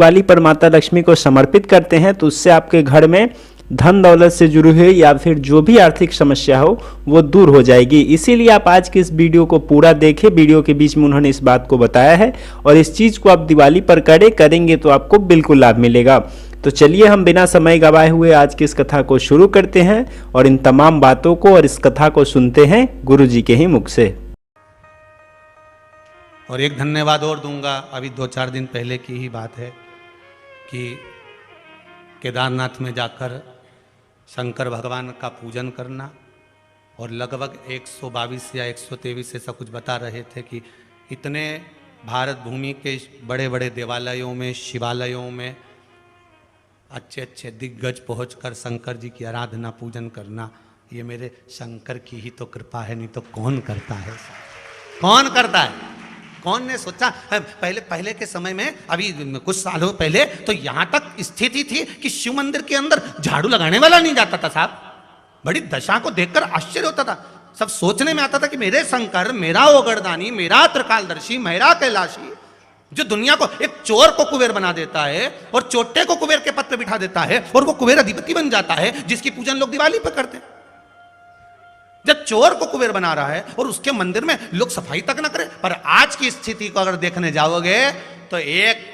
दिवाली पर माता लक्ष्मी को समर्पित करते हैं तो उससे आपके घर में धन दौलत से जुड़ी हुई या फिर जो भी आर्थिक समस्या हो वो दूर हो जाएगी। इसीलिए आप आज के इस वीडियो को पूरा देखें। वीडियो के बीच में उन्होंने इस बात को बताया है और इस चीज़ को आप दिवाली पर करेंगे तो आपको बिल्कुल लाभ मिलेगा। तो चलिए हम बिना समय गवाए हुए आज की इस कथा को शुरू करते हैं और इन तमाम बातों को और इस कथा को सुनते हैं गुरु जी के ही मुख से। और एक धन्यवाद और दूंगा। अभी 2-4 दिन पहले की ही बात है कि केदारनाथ में जाकर शंकर भगवान का पूजन करना और लगभग 122 या 123 ऐसा कुछ बता रहे थे कि इतने भारत भूमि के बड़े बड़े देवालयों में, शिवालयों में अच्छे अच्छे दिग्गज पहुंचकर शंकर जी की आराधना पूजन करना, ये मेरे शंकर की ही तो कृपा है, नहीं तो कौन करता है? कौन करता है? कौन ने सोचा? पहले के समय में, अभी कुछ सालों पहले तो यहां तक स्थिति थी कि शिव मंदिर के अंदर झाड़ू लगाने वाला नहीं जाता था साहब। बड़ी दशा को देखकर आश्चर्य होता था। सब सोचने में आता था कि मेरे शंकर, मेरा ओगरदानी, मेरा त्रिकालदर्शी, मेरा कैलाशी, जो दुनिया को, एक चोर को कुबेर बना देता है और चोटे को कुबेर के पद पे बिठा देता है और वो कुबेर अधिपति बन जाता है, जिसकी पूजन लोग दिवाली पर करते हैं। जब चोर को कुबेर बना रहा है और उसके मंदिर में लोग सफाई तक ना करें। पर आज की स्थिति को अगर देखने जाओगे तो एक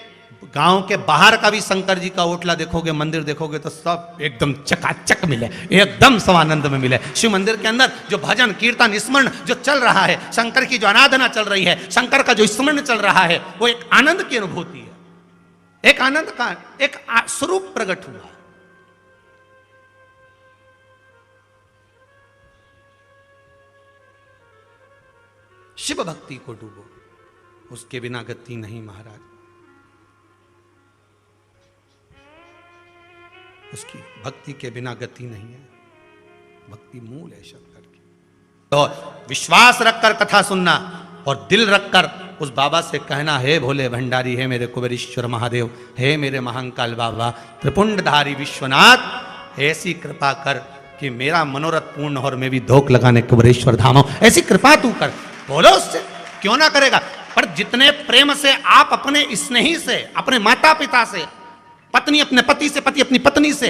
गांव के बाहर का भी शंकर जी का ओटला देखोगे, मंदिर देखोगे तो सब एकदम चकाचक मिले, एकदम स्वानंद में मिले। शिव मंदिर के अंदर जो भजन कीर्तन स्मरण जो चल रहा है, शंकर की जो आराधना चल रही है, शंकर का जो स्मरण चल रहा है, वो एक आनंद की अनुभूति है। एक आनंद का एक स्वरूप प्रकट हुआ। शिव भक्ति को डूबो, उसके बिना गति नहीं महाराज। उसकी भक्ति के बिना गति नहीं है। भक्ति मूल है शंकर की। तो विश्वास रखकर कथा सुनना और दिल रखकर उस बाबा से कहना, हे भोले भंडारी, हे मेरे कुबेरेश्वर महादेव, हे मेरे महाकाल बाबा, त्रिपुंडधारी विश्वनाथ, ऐसी कृपा कर कि मेरा मनोरथ पूर्ण और मैं भी धोख लगाने कुबेरेश्वर धाम हूं। ऐसी कृपा तू कर। बोलो उससे, क्यों ना करेगा। पर जितने प्रेम से आप अपने स्नेही से, अपने माता पिता से, पत्नी अपने पति से, पति अपनी पत्नी से,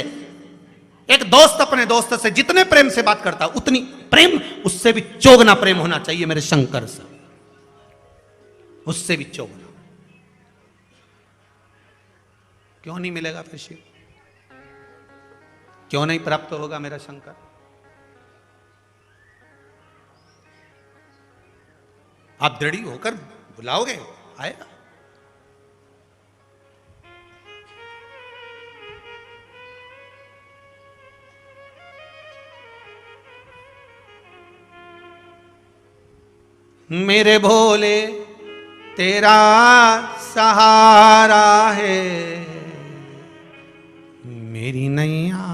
एक दोस्त अपने दोस्त से जितने प्रेम से बात करता, उतनी प्रेम उससे भी चौगुना प्रेम होना चाहिए मेरे शंकर से। उससे भी चौगुना। क्यों नहीं मिलेगा फिर शिव? क्यों नहीं प्राप्त होगा मेरा शंकर? आप दृढ़ होकर बुलाओगे, आएगा। मेरे भोले तेरा सहारा है, मेरी नैया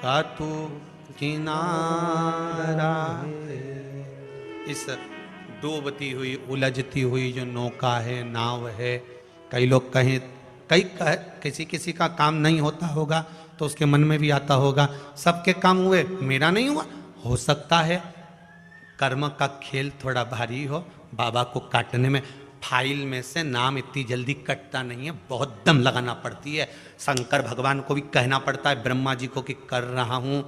का तू किनारा है। इस डूबती हुई, उलझती हुई जो नौका है, नाव है, कई लोग कहें, किसी किसी का काम नहीं होता होगा तो उसके मन में भी आता होगा, सबके काम हुए, मेरा नहीं हुआ। हो सकता है कर्म का खेल थोड़ा भारी हो, बाबा को काटने में फाइल में से नाम इतनी जल्दी कटता नहीं है, बहुत दम लगाना पड़ती है। शंकर भगवान को भी कहना पड़ता है ब्रह्मा जी को कि कर रहा हूं।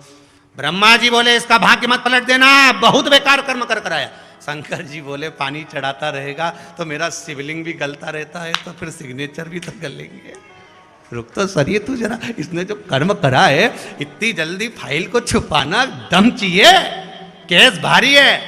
ब्रह्मा जी बोले इसका भाग्य मत पलट देना, बहुत बेकार कर्म कर कराया। शंकर जी बोले पानी चढ़ाता रहेगा तो मेरा शिवलिंग भी गलता रहता है, तो फिर सिग्नेचर भी तो गलेंगे। रुक तो सरिए तू जरा, इसने जो कर्म करा है इतनी जल्दी फाइल को छुपाना दम चाहिए, केस भारी है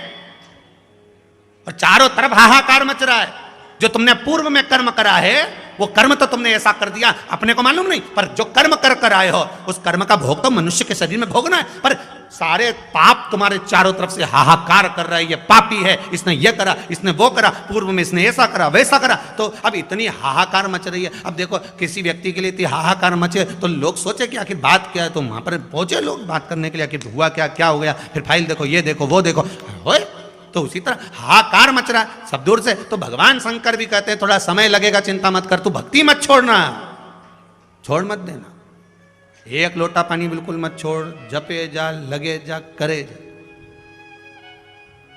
और चारों तरफ हाहाकार मच रहा है। जो तुमने पूर्व में कर्म करा है वो कर्म तो तुमने ऐसा कर दिया, अपने को मालूम नहीं, पर जो कर्म कर आए हो उस कर्म का भोग तो मनुष्य के शरीर में भोगना है। पर सारे पाप तुम्हारे चारों तरफ से हाहाकार कर रहा है, ये पापी है, इसने ये करा, इसने वो करा, पूर्व में इसने ऐसा करा, वैसा करा। तो अब इतनी हाहाकार मच रही है। अब देखो किसी व्यक्ति के लिए इतनी हाहाकार मचे तो लोग सोचे कि आखिर बात क्या है, तो वहां पर पहुंचे लोग बात करने के लिए, आखिर हुआ क्या, क्या हो गया, फिर फाइल देखो, ये देखो, वो देखो, तो उसी तरह हाहाकार मच रहा है सब दूर से। तो भगवान शंकर भी कहते हैं थोड़ा समय लगेगा, चिंता मत कर, तू भक्ति मत छोड़ना, छोड़ मत देना। एक लोटा पानी बिल्कुल मत छोड़, जपे जा, लगे जा, करे जा।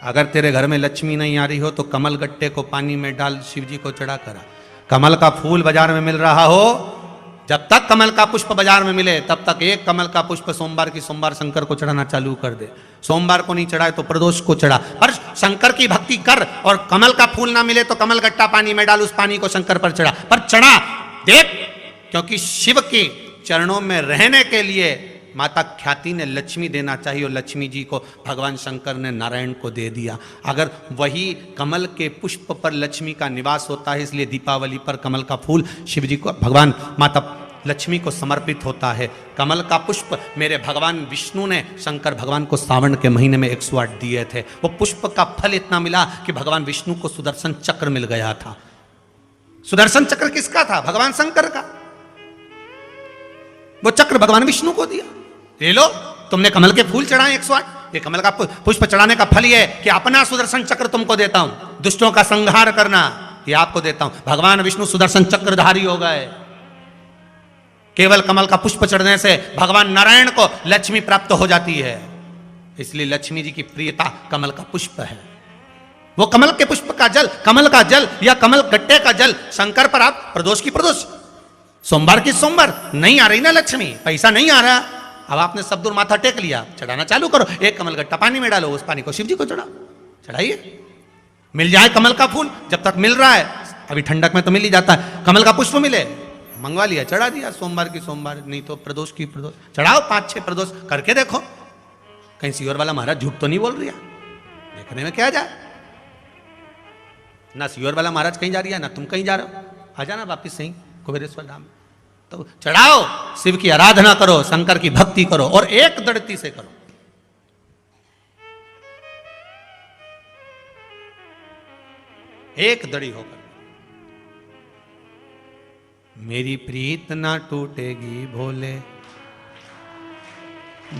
अगर तेरे घर में लक्ष्मी नहीं आ रही हो तो कमल गट्टे को पानी में डाल शिव जी को चढ़ा करा। कमल का फूल बाजार में मिल रहा हो, जब तक कमल का पुष्प बाजार में मिले तब तक एक कमल का पुष्प सोमवार शंकर को चढ़ाना चालू कर दे। सोमवार को नहीं चढ़ाए तो प्रदोष को चढ़ा, पर शंकर की भक्ति कर। और कमल का फूल ना मिले तो कमल गट्टा पानी में डाल, उस पानी को शंकर पर चढ़ा, पर चढ़ा देख। क्योंकि शिव के चरणों में रहने के लिए माता ख्याति ने लक्ष्मी देना चाहिए, और लक्ष्मी जी को भगवान शंकर ने नारायण को दे दिया। अगर वही कमल के पुष्प पर लक्ष्मी का निवास होता है, इसलिए दीपावली पर कमल का फूल शिव जी को, भगवान माता लक्ष्मी को समर्पित होता है। कमल का पुष्प मेरे भगवान विष्णु ने शंकर भगवान को सावन के महीने में 108 दिए थे। वो पुष्प का फल इतना मिला कि भगवान विष्णु को सुदर्शन चक्र मिल गया था। सुदर्शन चक्र किसका था? भगवान शंकर का। वो चक्र भगवान विष्णु को दिया। ले लो, तुमने कमल के फूल चढ़ाए 108, ये कमल का पुष्प चढ़ाने का फल ये कि अपना सुदर्शन चक्र तुमको देता हूं, दुष्टों का संहार करना ये आपको देता हूं। भगवान विष्णु सुदर्शन चक्रधारी हो गए। केवल कमल का पुष्प चढ़ने से भगवान नारायण को लक्ष्मी प्राप्त हो जाती है, इसलिए लक्ष्मी जी की प्रियता कमल का पुष्प है। वो कमल के पुष्प का जल, कमल का जल या कमल गट्टे का जल शंकर पर आप प्रदोष की प्रदोष, सोमवार की सोमवार। नहीं आ रही ना लक्ष्मी, पैसा नहीं आ रहा, अब आपने सब दूर माथा टेक लिया, चढ़ाना चालू करो। एक कमल गट्टा पानी में डालो, उस पानी को शिव जी को चढ़ाओ, चढ़ाइए। मिल जाए कमल का फूल, जब तक मिल रहा है, अभी ठंडक में तो मिल ही जाता है, कमल का पुष्प मिले, मंगवा लिया, चढ़ा दिया। सोमवार की सोमवार, नहीं तो प्रदोष की प्रदोष चढ़ाओ। 5-6 प्रदोष करके देखो, कहीं सीहोर वाला महाराज झूठ तो नहीं बोल रहा। देखने में क्या जाए, ना सीहोर वाला महाराज कहीं जा रही है, ना तुम कहीं जा रहे हो। आ जाना वापिस सही कुबेरेश्वर धाम। तो चढ़ाओ, शिव की आराधना करो, शंकर की भक्ति करो, और एक दृढ़ता से करो। एक दड़ी होकर। मेरी प्रीत ना टूटेगी भोले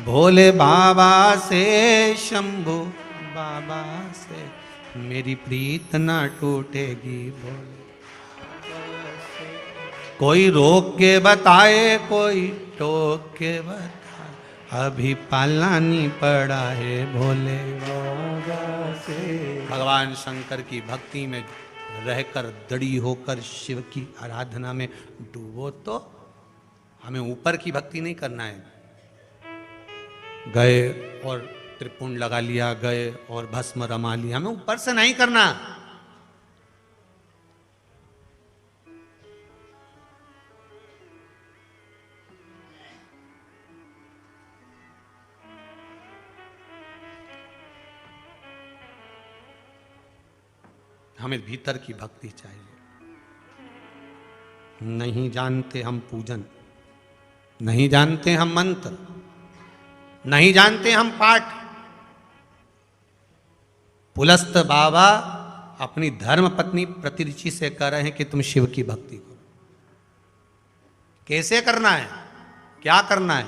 भोले बाबा से, शंभू बाबा से, मेरी प्रीत ना टूटेगी भोले। कोई रोक के बताए, कोई टोक के बताए, अभी पालानी पड़ा है भोले बाबा से। भगवान शंकर की भक्ति में रहकर दृढ़ होकर शिव की आराधना में डूबो। तो हमें ऊपर की भक्ति नहीं करना है, गए और त्रिपुंड लगा लिया, गए और भस्म रमा लिया, हमें ऊपर से नहीं करना। हमें भीतर की भक्ति चाहिए। नहीं जानते हम पूजन, नहीं जानते हम मंत्र, नहीं जानते हम पाठ। पुलस्त बाबा अपनी धर्म पत्नी प्रतिरुचि से कह रहे हैं कि तुम शिव की भक्ति करो। कैसे करना है, क्या करना है?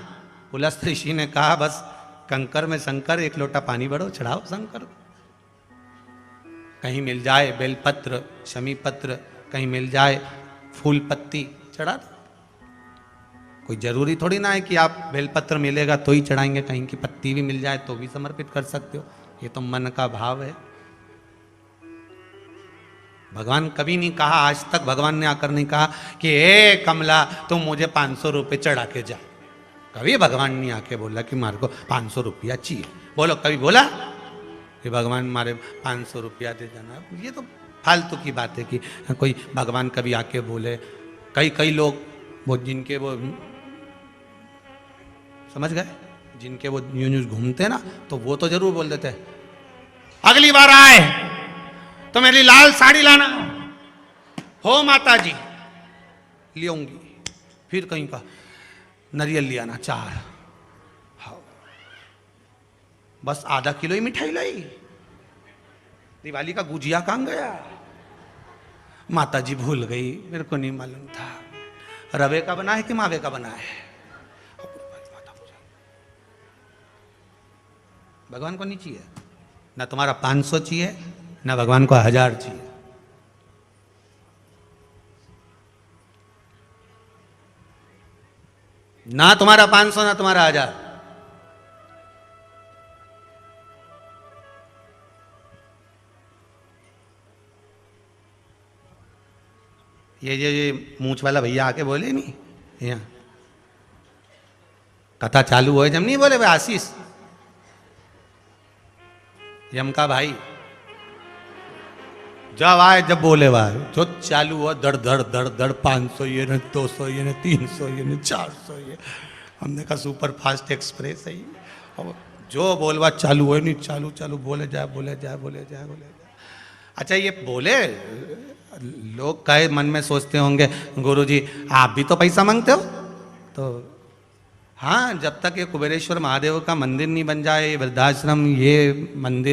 पुलस्त ऋषि ने कहा बस कंकर में शंकर, एक लोटा पानी भरो, चढ़ाओ शंकर को। कहीं मिल जाए बेलपत्र, शमी पत्र, कहीं मिल जाए फूल पत्ती, चढ़ा दो। कोई जरूरी थोड़ी ना है कि आप बेलपत्र मिलेगा तो ही चढ़ाएंगे, कहीं की पत्ती भी मिल जाए तो भी समर्पित कर सकते हो। ये तो मन का भाव है। भगवान कभी नहीं कहा, आज तक भगवान ने आकर नहीं कहा कि ए कमला तुम मुझे 500 रुपये चढ़ा के जा। कभी भगवान नहीं आके बोला कि मारे को 500 रुपया चाहिए। बोलो, कभी बोला कि भगवान मारे 500 रुपया दे जाना? ये तो फालतू की बात है कि कोई भगवान कभी आके बोले। कई लोग वो जिनके वो समझ गए, जिनके वो न्यूज घूमते ना, तो वो तो जरूर बोल देते हैं अगली बार आए तो मेरी लाल साड़ी लाना हो माता जी, ले आऊंगी। फिर कहीं का नारियल ले आना 4, बस आधा किलो ही मिठाई लाई। दिवाली का गुजिया कहाँ गया? माता जी भूल गई, मेरे को नहीं मालूम था। रवे का बना है कि मावे का बना है? भगवान को नहीं चाहिए ना, तुम्हारा 500 चाहिए ना भगवान को 1000 चाहिए। ना तुम्हारा 500 ना तुम्हारा 1000। ये मूछ वाला भैया आके बोले नहीं यहाँ कथा चालू हो जब नहीं बोले भाई आशीष यम का भाई जब आए जब बोले भाई जो चालू हुआ धड़ धड़ धड़ धड़ 500 ये न 200 ये न 300 ये न 400 ये हमने कहा सुपर फास्ट एक्सप्रेस है और जो बोलवा चालू हो नहीं चालू चालू बोले जाए बोले जाए बोले जाए बोले जाए। अच्छा ये बोले लोग कहे मन में सोचते होंगे गुरुजी आप भी तो पैसा मांगते हो तो हाँ जब तक ये कुबेरेश्वर महादेव का मंदिर नहीं बन जाए ये वृद्धाश्रम ये मंदिर